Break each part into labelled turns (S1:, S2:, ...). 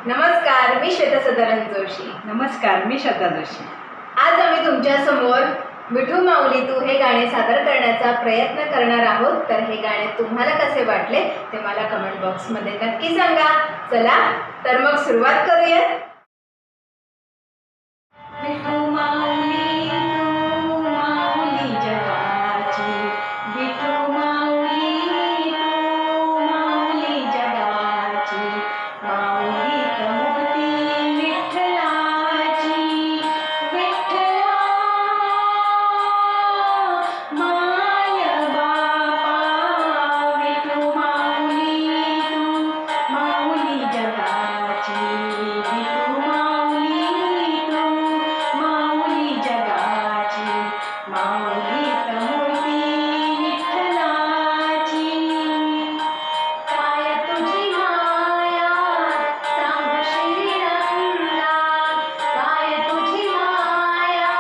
S1: नमस्कार, मी श्वेता सदानंद जोशी.
S2: नमस्कार, मी श्रद्धा जोशी.
S1: आज आम्ही तुमच्यासमोर विठू माऊली तू हे गाणे सादर करण्याचा प्रयत्न करणार आहोत. तर हे गाणे तुम्हाला कसे वाटले ते मला कमेंट बॉक्समध्ये नक्की सांगा. चला तर मग सुरुवात करूया.
S2: विठू माऊली तू माऊली जगाची, विठू माऊली तू माऊली जगाची, माऊली कमूर्ती विठ्ठलाची, विठ्ठला माय बापा, विठू माऊली तू माऊली जगाची, विठू माऊली तू माऊली जगाची, माऊली कमूर्ती विठ्ठलाची.
S1: काय तुझी माया सांग श्रीरंगा, काय तुझी माया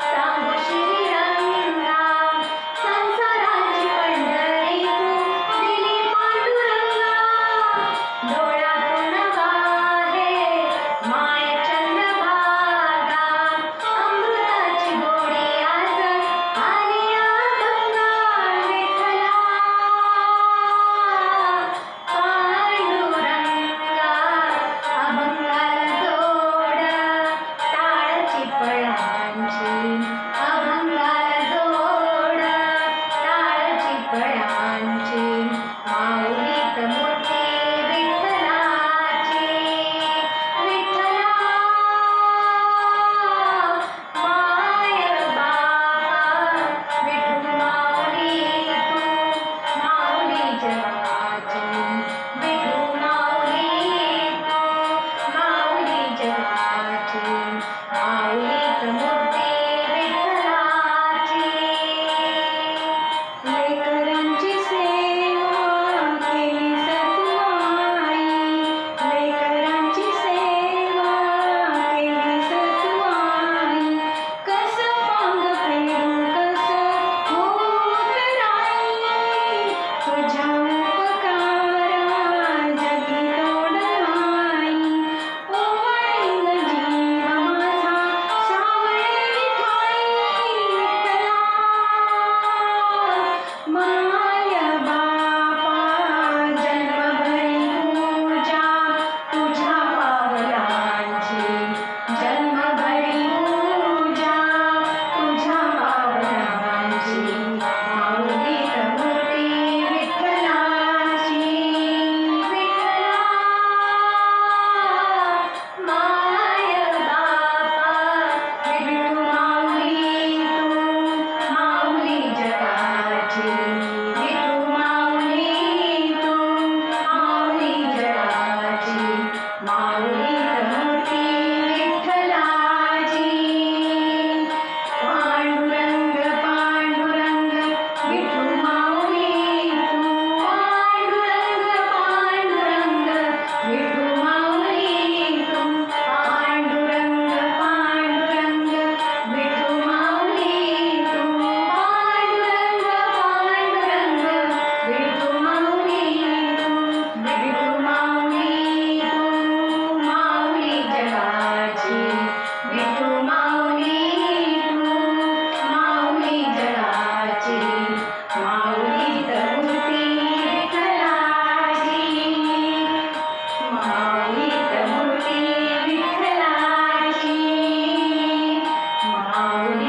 S1: सांग श्रीरंगा, संसाराची पंढरी तू दिली पांडुरंगा, डोळ्यातून वाहे माय चंद्रभागा, अमृताची गोडी आज आली गंगा, विठ्ठला पांडुरंगा, अभंगाला जोड टाळची फळांची, अभंगाला जोड टाळची फळांची, माऊली मूर्ती विठ्ठलाची, विठ्ठला माय बापा, विठू माऊली तू माऊली जगाची, विठू माऊली तू माऊली जगाची, माऊली मूर्ती विठ्ठलाची.
S2: लेकरांची सेवा केली सतुआई, लेकरांची सेवा केली सतुआई, कसं पांग फेडू कसं होत राई, तुझ्या उपकारा जगी तोड नाही, ओवाळीन जीव माझा सावळे ठाई, विठ्ठला माय बापा, जन्मभरी पूजा तुझ्या पावलांची, जन्मभरी पूजा तुझ्या पावलांची, माऊली मूर्ती विठ्ठलाची,
S1: विठ्ठला माय बापा, विठू माऊली तू माऊली जगाची, विठू माऊली तू माऊली जगाची, माऊली मूर्ती विठ्ठलाची. पांडुरंग पांडुरंग विठू माऊली तू, पांडुरंग पांडुरंग विठू माऊली तू, पांडुरंग पांडुरंग विठू माऊली तू, पांडुरंग पांडुरंग विठू माऊली तू, विठू माऊली तू माऊली जगाची, विठू माऊली तू माऊली जगाची, माऊली मूर्ती विठ्ठलाची, माऊली मूर्ती विठ्ठलाची, माऊली